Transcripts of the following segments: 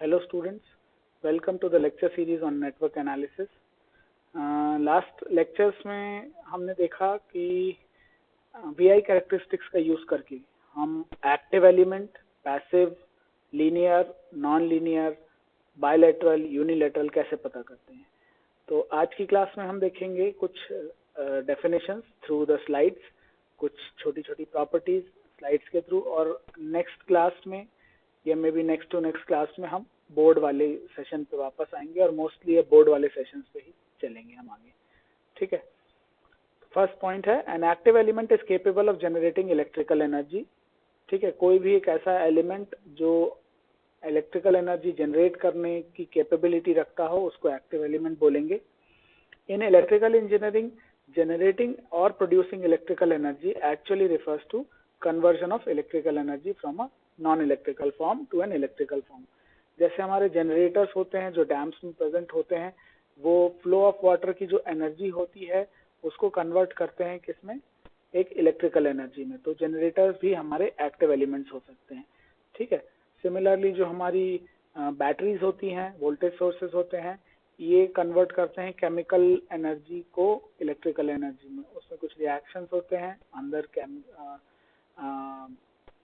Hello students, welcome to the lecture series on network analysis. Last lectures में हमने देखा कि VI कैरेक्टरिस्टिक्स का यूज करके हम active element, passive, linear, non linear, bilateral, unilateral कैसे पता करते हैं. तो आज की क्लास में हम देखेंगे कुछ डेफिनेशंस थ्रू द स्लाइड्स, कुछ छोटी छोटी प्रॉपर्टीज स्लाइड्स के थ्रू, और नेक्स्ट क्लास में या maybe next to next class में हम बोर्ड वाले सेशन पे वापस आएंगे और मोस्टली ये बोर्ड वाले सेशंस पे ही चलेंगे हम आगे. ठीक है. फर्स्ट पॉइंट है an active element is capable of generating electrical energy. ठीक है, कोई भी एक ऐसा एलिमेंट जो इलेक्ट्रिकल एनर्जी जनरेट करने की कैपेबिलिटी रखता हो उसको एक्टिव एलिमेंट बोलेंगे. In electrical engineering, generating or producing electrical energy actually refers to conversion of electrical energy from a non-electrical form to an electrical form. जैसे हमारे जनरेटर्स होते हैं जो डैम्स में प्रेजेंट होते हैं, वो फ्लो ऑफ वाटर की जो एनर्जी होती है उसको कन्वर्ट करते हैं किसमें, एक इलेक्ट्रिकल एनर्जी में. तो जनरेटर्स भी हमारे एक्टिव एलिमेंट्स हो सकते हैं. ठीक है. सिमिलरली जो हमारी बैटरीज होती हैं, वोल्टेज सोर्सेज होते हैं, ये कन्वर्ट करते हैं केमिकल एनर्जी को इलेक्ट्रिकल एनर्जी में. उसमें कुछ रिएक्शंस होते हैं, अंदर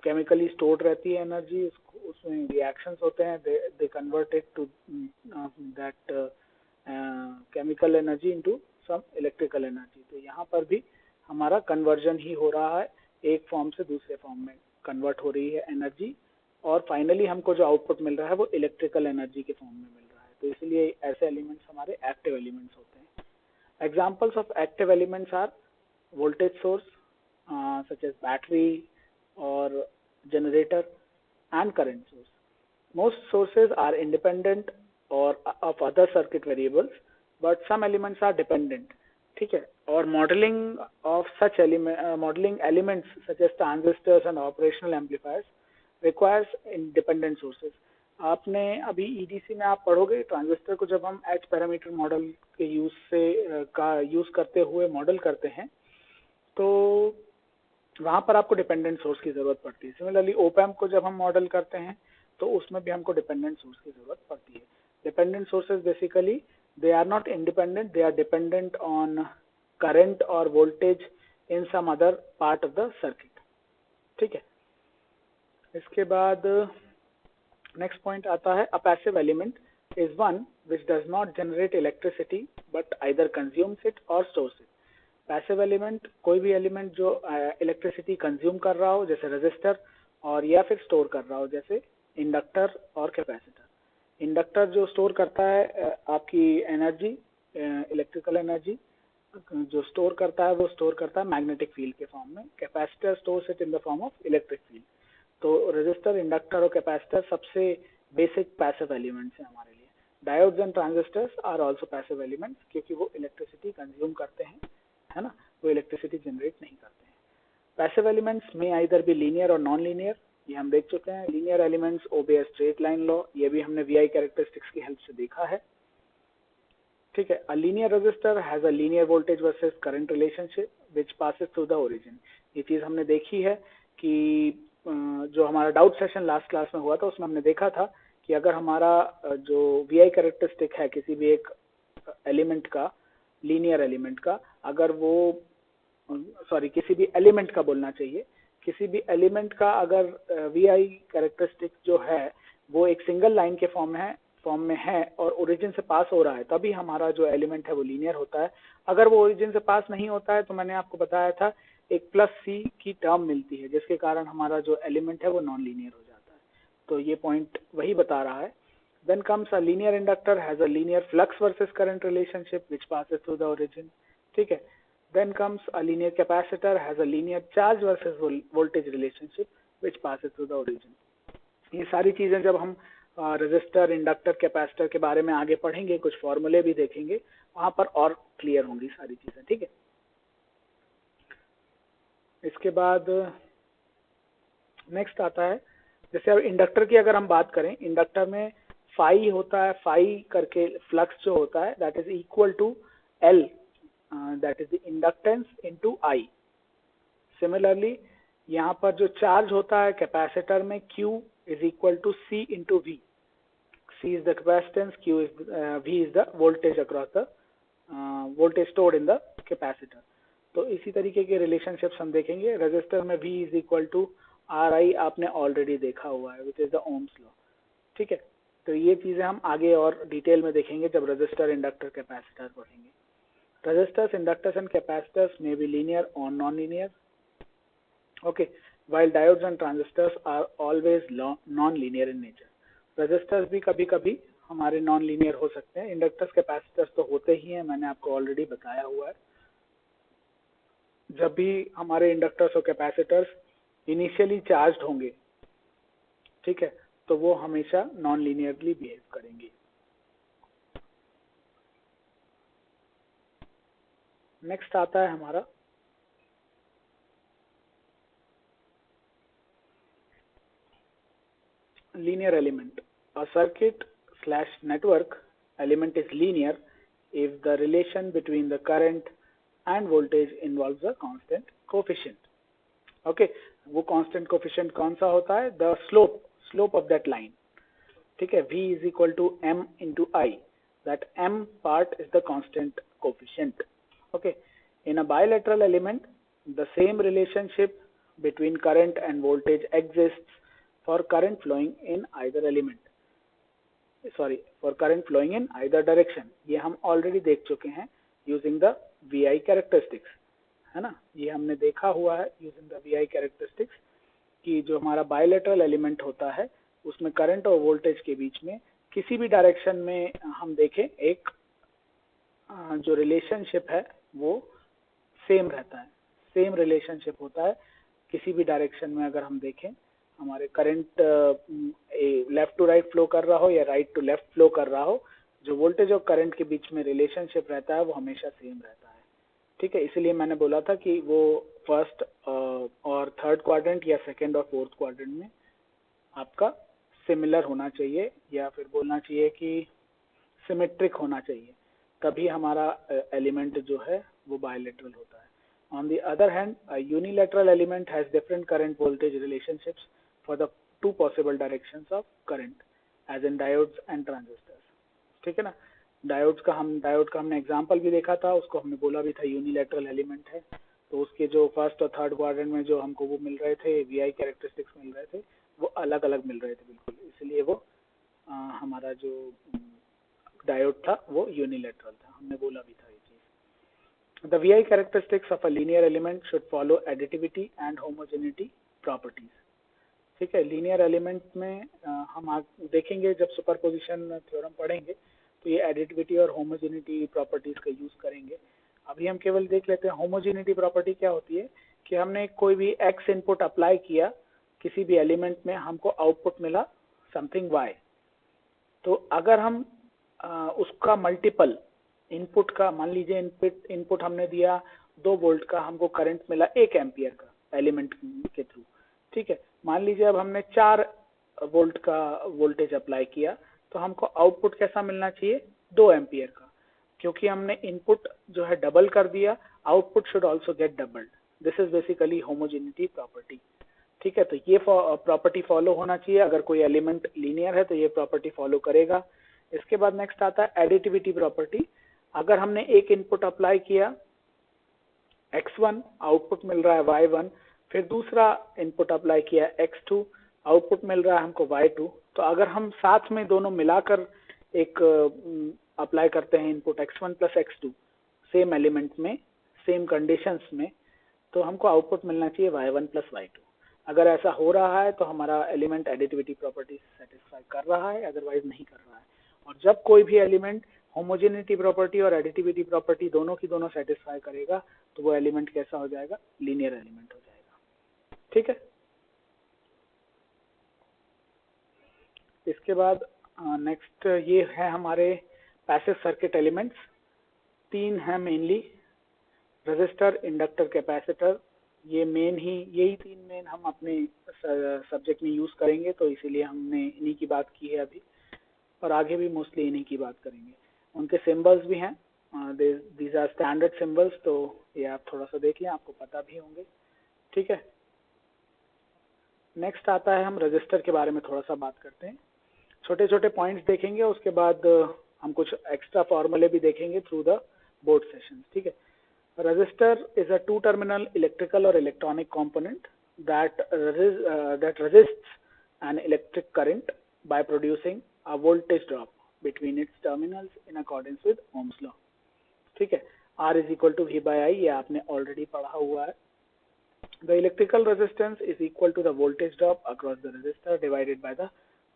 केमिकली स्टोर्ड रहती है एनर्जी, उसमें रिएक्शंस होते हैं, they convert it to that chemical energy into some electrical energy. तो यहाँ पर भी हमारा कन्वर्जन ही हो रहा है, एक फॉर्म से दूसरे फॉर्म में कन्वर्ट हो रही है एनर्जी, और फाइनली हमको जो आउटपुट मिल रहा है वो इलेक्ट्रिकल एनर्जी के फॉर्म में मिल रहा है. तो इसलिए ऐसे एलिमेंट्स हमारे एक्टिव एलिमेंट्स होते हैं. Examples of active elements are voltage source such as battery और generator and current source. Most sources are independent और of other circuit variables, but some elements are dependent. ठीक है. और modelling of such modelling elements such as transistors and operational amplifiers requires independent sources. आपने अभी EDC में आप पढ़ोगे transistor को जब हम एच पैरामीटर मॉडल के यूज करते हुए मॉडल करते हैं तो वहां पर आपको डिपेंडेंट सोर्स की जरूरत पड़ती है. सिमिलरली ओपैम्प को जब हम मॉडल करते हैं तो उसमें भी हमको डिपेंडेंट सोर्स की जरूरत पड़ती है. Dependent sources basically they are not independent, they are dependent on current और voltage in some other part of the circuit. ठीक है. इसके बाद नेक्स्ट पॉइंट आता है, a passive element is one which does not generate electricity but either consumes it or stores it. Passive element कोई भी element जो इलेक्ट्रिसिटी कंज्यूम कर रहा हो जैसे रेजिस्टर, और या फिर स्टोर कर रहा हो जैसे इंडक्टर और कैपेसिटर. इंडक्टर जो स्टोर करता है आपकी एनर्जी, इलेक्ट्रिकल एनर्जी, जो स्टोर करता है वो स्टोर करता है मैग्नेटिक फील्ड के फॉर्म में. Capacitor stores it in the form of electric field. तो रेजिस्टर, इंडक्टर और कैपेसिटर सबसे बेसिक पैसिव एलिमेंट्स हैं हमारे लिए. Diodes and transistors are also passive elements क्योंकि वो इलेक्ट्रिसिटी कंज्यूम करते हैं, है ना, वो इलेक्ट्रिसिटी जनरेट नहीं करते हैं. पैसिव एलिमेंट्स में आइदर भी लीनियर और नॉन लीनियर, ये हम देख चुके हैं. लीनियर एलिमेंट्स ओबे अ स्ट्रेट लाइन लॉ, ये भी हमने VI कैरेक्टरिस्टिक्स की हेल्प से देखा है. ठीक है. A linear resistor has a linear voltage versus current relationship which passes through the origin. ये चीज हमने देखी है कि जो हमारा डाउट सेशन लास्ट क्लास में हुआ था उसमें हमने देखा था कि अगर हमारा जो VI कैरेक्टरिस्टिक है किसी भी एक एलिमेंट का, लीनियर एलिमेंट का, अगर वो किसी भी एलिमेंट का बोलना चाहिए, किसी भी एलिमेंट का अगर VI कैरेक्टरिस्टिक जो है वो एक सिंगल लाइन के फॉर्म में है और ओरिजिन से पास हो रहा है, तभी हमारा जो एलिमेंट है वो लीनियर होता है. अगर वो ओरिजिन से पास नहीं होता है तो मैंने आपको बताया था एक +C की टर्म मिलती है जिसके कारण हमारा जो एलिमेंट है वो नॉन लीनियर हो जाता है. तो ये पॉइंट वही बता रहा है. Then comes a linear inductor has a linear flux versus current relationship which passes through the origin. ठीक है. Then comes a linear capacitor has a linear charge versus voltage relationship which passes through the origin. ये सारी चीजें जब हम resistor, inductor, capacitor के बारे में आगे पढ़ेंगे, कुछ फॉर्मूले भी देखेंगे, वहां पर और क्लियर होंगी सारी चीजें. ठीक है. इसके बाद नेक्स्ट आता है, जैसे अब इंडक्टर की अगर हम बात करें, इंडक्टर में फाई होता है, फाई करके फ्लक्स जो होता है that is equal to L, that is the inductance into I. Similarly यहाँ पर जो चार्ज होता है कैपेसिटर में Q is equal to C into V. C is the capacitance, Q is V is the voltage across the voltage stored in the capacitor. तो इसी तरीके के रिलेशनशिप्स हम देखेंगे. रजिस्टर में V is equal to RI आपने already देखा हुआ है, which is the Ohm's law. ठीक है, तो ये चीजें हम आगे और डिटेल में देखेंगे जब रजिस्टर, इंडक्टर, कैपेसिटर पढ़ेंगे. Resistors, inductors and capacitors may be linear or non-linear. Okay, while diodes and transistors are always non-linear in nature. Resistors भी कभी कभी हमारे non-linear हो सकते हैं. Inductors, capacitors तो होते ही हैं, मैंने आपको ऑलरेडी बताया हुआ है. जब भी हमारे इंडक्टर्स और कैपेसिटर्स इनिशियली चार्ज्ड होंगे, ठीक है, तो वो हमेशा non-linearly बिहेव करेंगे. नेक्स्ट आता है हमारा linear element. A circuit/network element is linear if the relation between the current and voltage involves a constant coefficient. Okay, वो constant coefficient कौन सा होता है? The slope of that line. ठीक है, V is equal to M into I. That M part is the constant coefficient. Okay, in a bilateral element, the same relationship between current and voltage exists for current flowing in either element. For current flowing in either direction. ये हम already देख चुके हैं using the VI characteristics, है ना. ये हमने देखा हुआ है using the VI characteristics कि जो हमारा bilateral element होता है उसमें करंट और वोल्टेज के बीच में किसी भी डायरेक्शन में हम देखें एक जो रिलेशनशिप है वो सेम रहता है. सेम रिलेशनशिप होता है किसी भी डायरेक्शन में. अगर हम देखें हमारे current left to right flow कर रहा हो या राइट टू लेफ्ट फ्लो कर रहा हो, जो वोल्टेज और करंट के बीच में रिलेशनशिप रहता है वो हमेशा सेम रहता है. ठीक है, इसलिए मैंने बोला था कि वो फर्स्ट और थर्ड क्वाड्रेंट या सेकंड और फोर्थ क्वाड्रेंट में आपका सिमिलर होना चाहिए, या फिर बोलना चाहिए कि सिमेट्रिक होना चाहिए, तभी हमारा एलिमेंट जो है वो बायलेटरल होता है. On the other hand, a unilateral element has different current voltage relationships for the two possible directions of current, as in diodes and transistors. ठीक है ना. डायोड का हमने एग्जांपल भी देखा था, उसको हमने बोला भी था यूनिलैटरल एलिमेंट है. तो उसके जो फर्स्ट और थर्ड क्वाड्रेंट में जो हमको वो मिल रहे थे, वीआई कैरेक्टरिस्टिक्स मिल रहे थे, वो अलग अलग मिल रहे थे बिल्कुल. इसलिए वो हमारा जो डायोड था वो यूनिलैटरल था, हमने बोला भी था ये चीज. The VI characteristics of a linear element should follow additivity and homogeneity properties. ठीक है, लीनियर एलिमेंट में हम देखेंगे जब सुपरपोजिशन थ्योरम पढ़ेंगे तो ये एडिटिविटी और होमोजेनिटी प्रॉपर्टीज का यूज करेंगे. अभी हम केवल देख लेते हैं होमोजेनिटी प्रॉपर्टी क्या होती है. कि हमने कोई भी x इनपुट अप्लाई किया किसी भी एलिमेंट में, हमको आउटपुट मिला समथिंग y. तो अगर हम उसका मल्टीपल इनपुट का, मान लीजिए इनपुट हमने दिया 2 वोल्ट का, हमको करंट मिला 1 एम्पियर का एलिमेंट के थ्रू. ठीक है, मान लीजिए अब हमने 4 वोल्ट का वोल्टेज अप्लाई किया, तो हमको आउटपुट कैसा मिलना चाहिए? 2 एम्पियर का. क्योंकि हमने इनपुट जो है डबल कर दिया, output should also get doubled. This is basically homogeneity property. ठीक है, तो ये प्रॉपर्टी फॉलो होना चाहिए. अगर कोई एलिमेंट लीनियर है तो ये प्रॉपर्टी फॉलो करेगा. इसके बाद नेक्स्ट आता है एडिटिविटी प्रॉपर्टी. अगर हमने एक इनपुट अप्लाई किया x1, आउटपुट मिल रहा है y1, फिर दूसरा इनपुट अप्लाई किया x2, आउटपुट मिल रहा है हमको y2. तो अगर हम साथ में दोनों मिलाकर एक अप्लाई करते हैं input x1 plus x2 same element में, सेम कंडीशंस में, तो हमको आउटपुट मिलना चाहिए y1 प्लस y2. अगर ऐसा हो रहा है तो हमारा एलिमेंट एडिटिविटी प्रॉपर्टी सेटिस्फाई कर रहा है, अदरवाइज नहीं कर रहा है. और जब कोई भी एलिमेंट होमोजेनिटी प्रॉपर्टी और एडिटिविटी प्रॉपर्टी दोनों की दोनों सेटिस्फाई करेगा तो वो एलिमेंट कैसा हो जाएगा? लीनियर एलिमेंट हो जाएगा. ठीक है, इसके बाद नेक्स्ट ये है हमारे पैसिव सर्किट एलिमेंट्स. 3 है मेनली, रेजिस्टर, इंडक्टर, कैपेसिटर. ये मेन ही, यही 3 मेन हम अपने सब्जेक्ट में यूज करेंगे, तो इसीलिए हमने इन्हीं की बात की है अभी, और आगे भी मोस्टली इन्हीं की बात करेंगे. उनके सिंबल्स भी हैं, दीज आर स्टैंडर्ड सिंबल्स, तो ये आप थोड़ा सा देख लें, आपको पता भी होंगे. ठीक है, नेक्स्ट आता है हम रजिस्टर के बारे में थोड़ा सा बात करते हैं. छोटे छोटे पॉइंट्स देखेंगे, उसके बाद हम कुछ एक्स्ट्रा फॉर्मूले भी देखेंगे थ्रू द बोर्ड सेशन, ठीक है। Resistor is a two terminal electrical और electronic component that resists an electric current by producing a voltage drop between its terminals in accordance with Ohm's law, ठीक है। R is equal to V by I, ये आपने already पढ़ा हुआ है। The electrical resistance is equal to the voltage drop across the resistor divided by the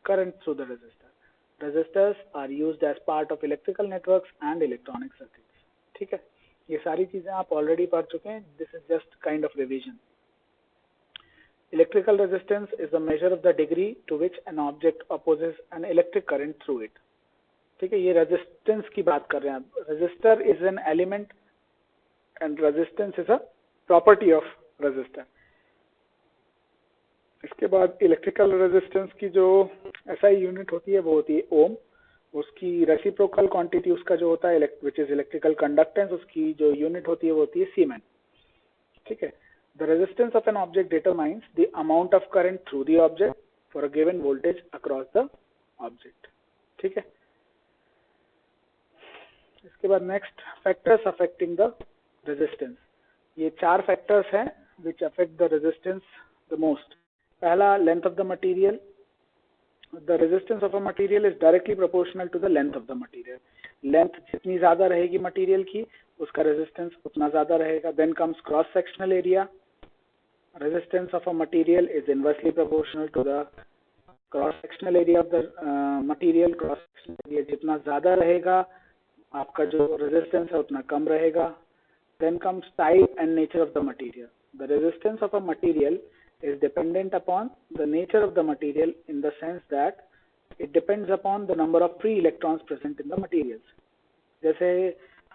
current through the resistor. Resistors are used as part of electrical networks and electronic circuits, ठीक है। ये सारी चीजें आप already पढ़ चुके हैं। This is just kind of revision. Electrical resistance is the measure of the degree to which an object opposes an electric current through it, ठीक है। ये resistance की बात कर रहे हैं आप। Resistor is an element and resistance is a property of resistor. इसके बाद इलेक्ट्रिकल रेजिस्टेंस की जो SI यूनिट होती है वो होती है ओम। उसकी रेसिप्रोकल क्वांटिटी उसका जो होता है विच इज इलेक्ट्रिकल कंडक्टेंस, उसकी जो यूनिट होती है वो होती है सीमेन, ठीक है। The resistance of an object determines the amount of current through the object for a given voltage across the object, ठीक है। इसके बाद next, factors affecting the resistance. ये 4 फैक्टर्स हैं which affect the resistance the most. पहला, length of the material. The resistance of a material is directly proportional to the length of the material. Length जितनी ज्यादा रहेगी material की, उसका resistance उतना ज्यादा रहेगा। Then comes cross sectional area. Resistance of a material is inversely proportional to the cross sectional area of the material. Cross sectional area जितना ज्यादा रहेगा, आपका जो रेजिस्टेंस है उतना कम रहेगा। Then comes type and nature of the material. The resistance of a material is dependent upon the nature of the material in the sense that it depends upon the number of free electrons present in the materials. जैसे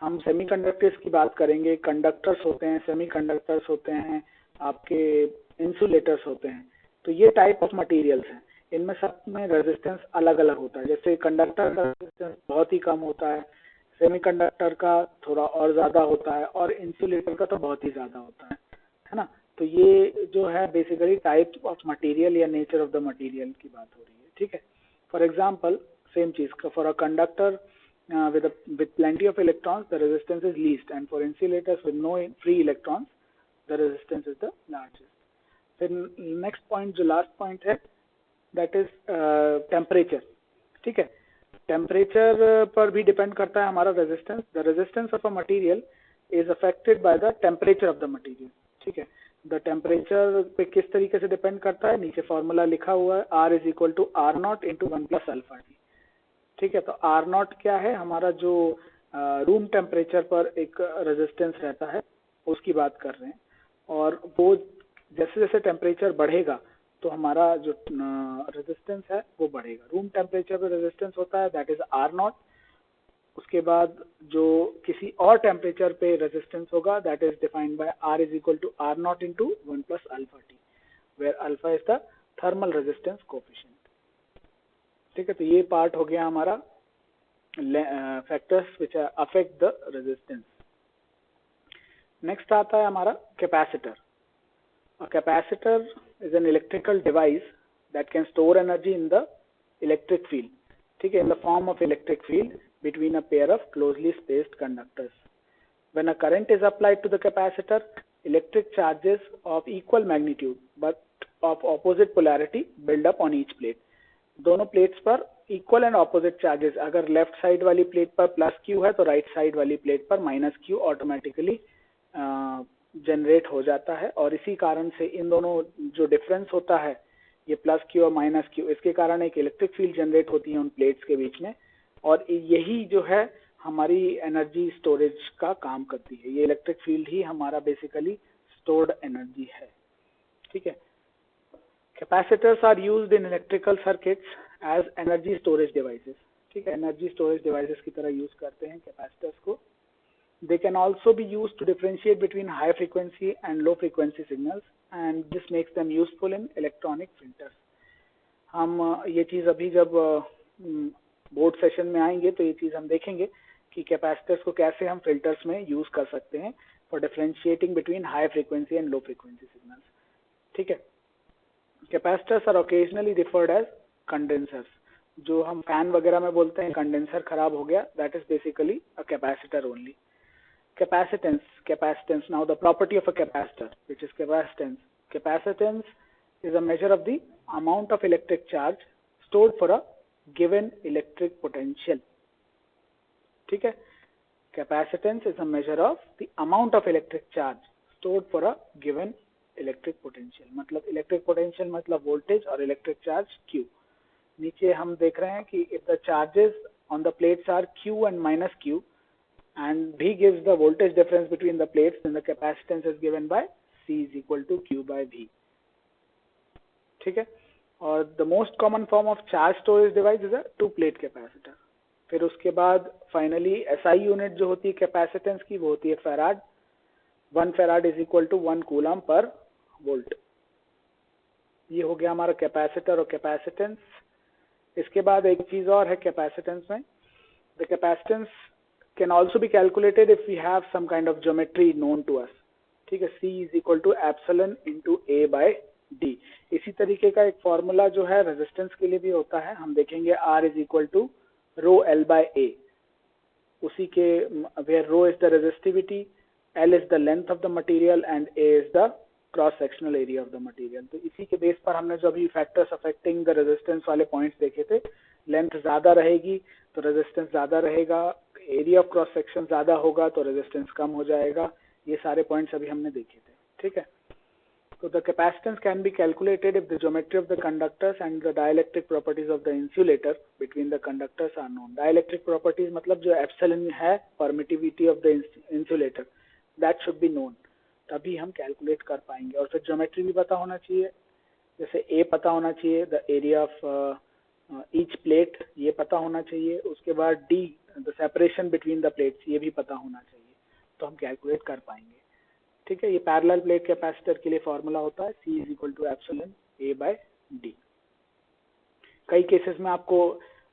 हम semiconductors की बात करेंगे, conductors होते हैं, semiconductors होते हैं, आपके इंसुलेटर्स होते हैं, तो ये टाइप ऑफ मटेरियल्स हैं। इनमें सब में रेजिस्टेंस अलग अलग होता है। जैसे कंडक्टर का रेजिस्टेंस बहुत ही कम होता है, सेमीकंडक्टर का थोड़ा और ज्यादा होता है, और इंसुलेटर का तो बहुत ही ज्यादा होता है ना। तो ये जो है बेसिकली टाइप ऑफ मटेरियल या नेचर ऑफ द मटेरियल की बात हो रही है, ठीक है। फॉर एग्जांपल सेम चीज का, for a conductor with plenty of electrons the resistance is least, and for insulators with no free electrons the resistance is the largest. Then next point, जो last point है, that is temperature, ठीक है। Temperature पर भी depend करता है हमारा resistance. The resistance of a material is affected by the temperature of the material, ठीक है। द टेम्परेचर पे किस तरीके से डिपेंड करता है, नीचे फॉर्मूला लिखा हुआ है, R is equal to R0 into 1 plus alpha T, ठीक है। तो R0 क्या है, हमारा जो रूम टेम्परेचर पर एक रेजिस्टेंस रहता है उसकी बात कर रहे हैं, और वो जैसे जैसे टेम्परेचर बढ़ेगा तो हमारा जो रेजिस्टेंस है वो बढ़ेगा। रूम टेम्परेचर पे रेजिस्टेंस होता है दैट इज R0। उसके बाद जो किसी और टेम्परेचर पे रेजिस्टेंस होगा that is defined by R is equal to R0 into 1 plus alpha T, where alpha is the thermal resistance coefficient, ठीक है। तो ये पार्ट हो गया हमारा factors which affect the resistance. Next आता है हमारा capacitor. A capacitor is an electrical device that can store energy in the electric field, ठीक है, in the form of electric field between a pair of closely spaced conductors. When a current is applied to the capacitor, electric charges of equal magnitude but of opposite polarity build up on each plate. दोनों plates पर equal and opposite charges, अगर left side वाली plate पर plus Q है तो right side वाली plate पर minus Q automatically generate हो जाता है। और इसी कारण से इन दोनों जो डिफरेंस होता है, ये प्लस क्यू और माइनस क्यू, इसके कारण एक इलेक्ट्रिक फील्ड जनरेट होती है उन प्लेट्स के बीच में, और यही जो है हमारी एनर्जी स्टोरेज का काम करती है। ये इलेक्ट्रिक फील्ड ही हमारा बेसिकली स्टोर्ड एनर्जी है, ठीक है। Capacitors are used in electrical circuits as energy storage devices, ठीक है, एनर्जी स्टोरेज डिवाइसेस की तरह यूज करते हैं कैपेसिटर्स को। They can also be used to differentiate between high frequency and low frequency signals, and this makes them useful in electronic filters. हम ये चीज अभी जब बोर्ड सेशन में आएंगे तो ये चीज हम देखेंगे कि कैपेसिटर्स को कैसे हम फिल्टर्स में यूज कर सकते हैं for differentiating between high frequency and low frequency signals, ठीक है। Capacitors are occasionally referred as condensers. जो हम फैन वगैरह में बोलते हैं कंडेंसर खराब हो गया, that is basically a capacitor only. Capacitance. Now the property of a capacitor, which is capacitance. Capacitance is a measure of the amount of electric charge stored for a given electric potential. ठीक है. Capacitance is a measure of the amount of electric charge stored for a given electric potential. मतलब electric potential मतलब voltage और electric charge Q. नीचे हम देख रहे हैं कि if the charges on the plates are Q and minus Q and V gives the voltage difference between the plates, then the capacitance is given by C is equal to Q by V. ठीक है. और the most common form of charge storage device is a two plate capacitor. फिर उसके बाद finally SI unit जो होती है capacitance की वो होती है farad. 1 farad is equal to 1 coulomb per volt. ये हो गया हमारा कैपेसिटर और कैपेसिटेंस. इसके बाद एक चीज और है कैपेसिटेंस में. The capacitance can also be calculated if we have some kind of geometry known to us. ठीक है. C is equal to epsilon into A by D. इसी तरीके का एक फॉर्मूला जो है रेजिस्टेंस के लिए भी होता है. हम देखेंगे R is equal to rho L by A. उसी के where rho is the resistivity, L is the length of the material and A is the cross sectional area of the material. तो इसी के बेस पर हमने जो अभी factors affecting the resistance वाले पॉइंट्स देखे थे. लेंथ ज्यादा रहेगी तो रेजिस्टेंस ज्यादा रहेगा, एरिया ऑफ क्रॉस सेक्शन ज्यादा होगा तो रेजिस्टेंस कम हो जाएगा. ये सारे पॉइंट्स अभी हमने देखे थे. ठीक है. तो the capacitance can be calculated if the geometry of the conductors and the dielectric properties of the insulator between the conductors are known. Dielectric properties मतलब जो एप्सिलॉन है permittivity of the insulator, that should be known. तभी हम calculate कर पाएंगे. और फिर geometry भी पता होना चाहिए. जैसे ए पता होना चाहिए, the area of each plate ये पता होना चाहिए. उसके बाद D the separation between the plates ये भी पता होना चाहिए, तो हम कैलकुलेट कर पाएंगे. ठीक है. ये पैरेलल प्लेट कैपेसिटर के लिए फॉर्मूला होता है C is equal to epsilon A by D. कई केसेस में आपको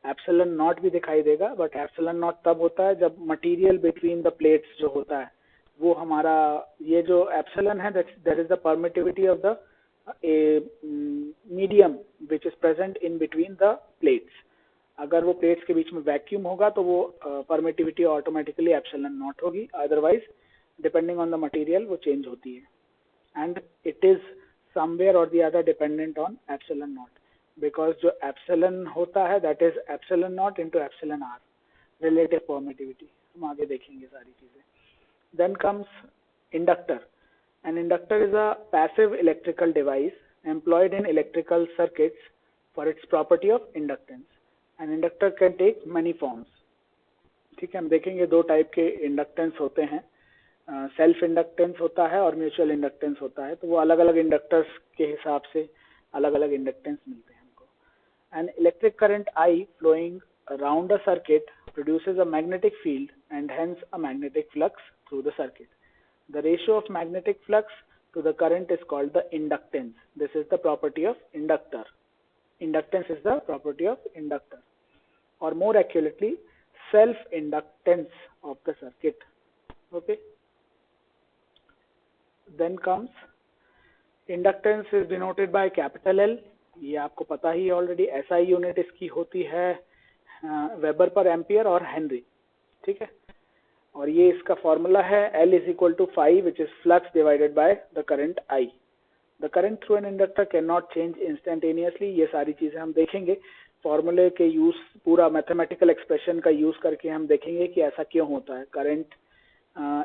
एप्सिलॉन नॉट भी दिखाई देगा, बट एप्सिलॉन नॉट तब होता है जब मटेरियल बिटवीन द प्लेट्स जो होता है वो हमारा ये जो एप्सिलॉन है that is the permittivity of the medium which is present in between the plates. अगर वो प्लेट्स के बीच में वैक्यूम होगा तो वो परमिटिविटी ऑटोमेटिकली एप्सिलॉन नॉट होगी. Otherwise depending on the material वो चेंज होती है. And it is somewhere or the other dependent on epsilon naught, because जो एप्सिलॉन होता है that is epsilon naught into epsilon R relative permittivity. हम आगे देखेंगे सारी चीजें. Then comes inductor. An inductor is a passive electrical device employed in electrical circuits for its property of inductance. An inductor can take many forms. ठीक है. हम देखेंगे दो टाइप के इंडक्टेंस होते हैं. सेल्फ इंडक्टेंस होता है और म्यूचुअल इंडक्टेंस होता है. तो वो अलग अलग इंडक्टर्स के हिसाब से अलग अलग इंडक्टेंस मिलते हैं हमको. An electric current I flowing around a circuit produces a magnetic field and hence a magnetic flux through the circuit. The ratio of magnetic flux to the current is called the inductance. This is the property of inductor. Inductance is the property of inductor, or more accurately, self-inductance of the circuit. Okay. Then comes inductance is denoted by capital L. ये आपको पता ही already. SI unit इसकी होती है weber पर ampere और Henry. ठीक है. और ये इसका फॉर्मूला है L is equal to 5 which is flux divided by the current I. The current through an inductor can not change instantaneously. ये सारी चीजें हम देखेंगे. फॉर्मूले के यूज पूरा मैथमेटिकल एक्सप्रेशन का यूज करके हम देखेंगे कि ऐसा क्यों होता है. करंट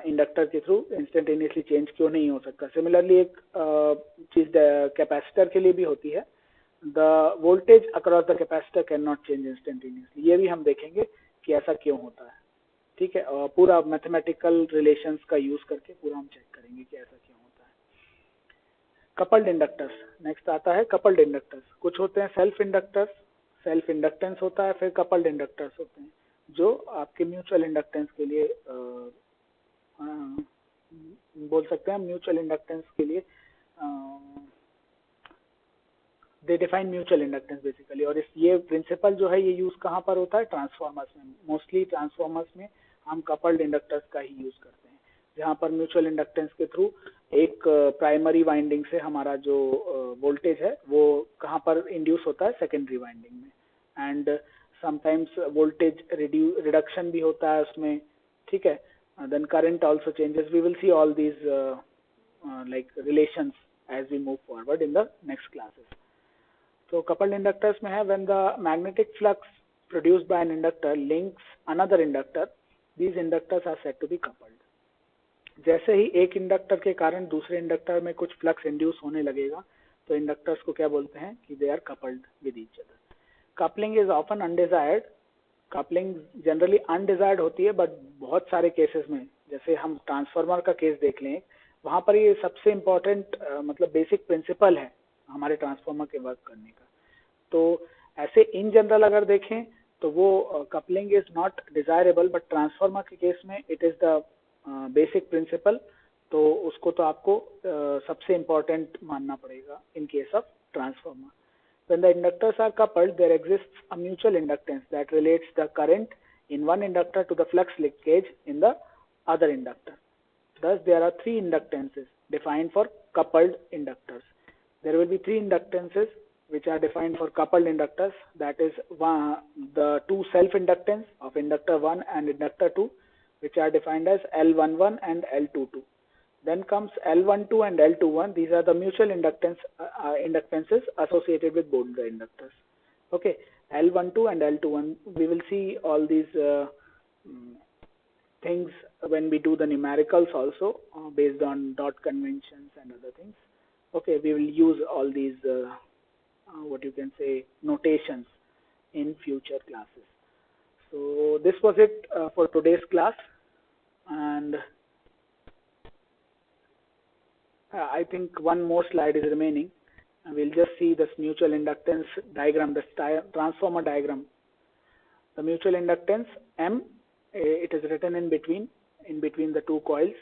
इंडक्टर के थ्रू इंस्टेंटेनियसली चेंज क्यों नहीं हो सकता. सिमिलरली एक चीज कैपेसिटर के लिए भी होती है. The voltage across the capacitor can not change instantaneously. ये भी हम देखेंगे कि ऐसा क्यों होता है. ठीक है. और पूरा मैथमेटिकल रिलेशंस का यूज करके पूरा हम चेक करेंगे कि ऐसा क्यों होता है. कपल्ड इंडक्टर्स नेक्स्ट आता है. कपल्ड इंडक्टर्स कुछ होते हैं सेल्फ इंडक्टर्स, सेल्फ इंडक्टेंस होता है. फिर कपल्ड इंडक्टर्स होते हैं जो आपके म्यूचुअल इंडक्टेंस के लिए बोल सकते हैं. म्यूचुअल इंडक्टेंस के लिए दे डिफाइन म्यूचुअल इंडक्टेंस बेसिकली. और ये प्रिंसिपल जो है ये यूज कहाँ पर होता है? ट्रांसफॉर्मर्स में. मोस्टली ट्रांसफॉर्मर्स में हम कपल्ड इंडक्टर्स का ही यूज करते हैं, जहाँ पर म्यूचुअल इंडक्टेंस के थ्रू एक प्राइमरी वाइंडिंग से हमारा जो वोल्टेज है वो कहाँ पर इंड्यूस होता है? सेकेंडरी वाइंडिंग में. एंड समटाइम्स वोल्टेज रिडक्शन भी होता है उसमें, ठीक है. Then current also changes. We will see all these like relations as we move forward in the next classes. So coupled inductors में है when the magnetic flux produced by an inductor links another inductor, these inductors are said to be coupled. जैसे ही एक inductor के कारण दूसरे inductor में कुछ flux induce होने लगेगा तो इंडक्टर्स को क्या बोलते हैं कि they are coupled with each other. Coupling is often undesired. Coupling generally undesired होती है, बट बहुत सारे केसेस में, जैसे हम ट्रांसफार्मर का केस देख लें, वहां पर ये सबसे इम्पोर्टेंट मतलब बेसिक प्रिंसिपल है हमारे ट्रांसफार्मर के वर्क करने का. तो ऐसे इन जनरल अगर देखें तो वो coupling is not desirable, but transformer के केस में it is the basic principle. तो उसको तो आपको सबसे इम्पोर्टेंट मानना पड़ेगा in case of transformer. When the inductors are coupled, there exists a mutual inductance that relates the current in one inductor to the flux linkage in the other inductor. Thus, there are three inductances defined for coupled inductors. There will be three inductances which are defined for coupled inductors. That is the two self-inductance of inductor 1 and inductor 2, which are defined as L11 and L22. Then comes L12 and L21. These are the mutual inductances associated with both the inductors. Okay, L12 and L21. We will see all these things when we do the numericals also, based on dot conventions and other things. Okay, we will use all these what you can say notations in future classes. So this was it for today's class, and I think one more slide is remaining. We'll just see this mutual inductance diagram, this transformer diagram. The mutual inductance M, it is written in between the two coils.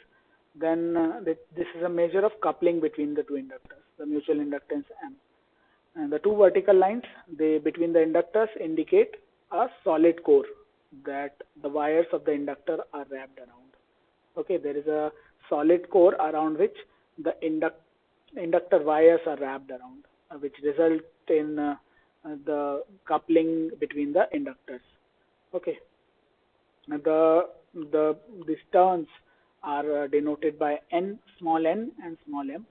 Then this is a measure of coupling between the two inductors, the mutual inductance M. And the two vertical lines between the inductors indicate a solid core that the wires of the inductor are wrapped around. Okay, there is a solid core around which the inductor wires are wrapped around, which result in the coupling between the inductors. Okay, these turns are denoted by n, small n and small m,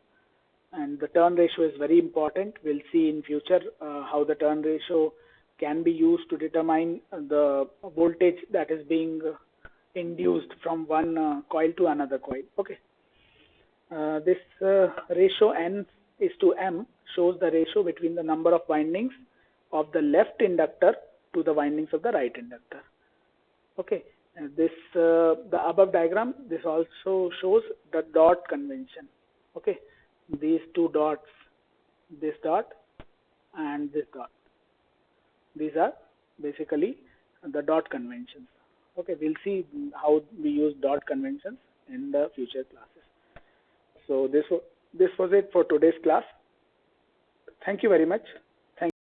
and the turn ratio is very important. We'll see in future how the turn ratio can be used to determine the voltage that is being induced from one coil to another coil. Okay. This ratio n is to m shows the ratio between the number of windings of the left inductor to the windings of the right inductor. Okay, the above diagram, this also shows the dot convention. Okay, these two dots, this dot and this dot, these are basically the dot conventions. Okay, we'll see how we use dot conventions in the future classes. So this was it for today's class. Thank you very much.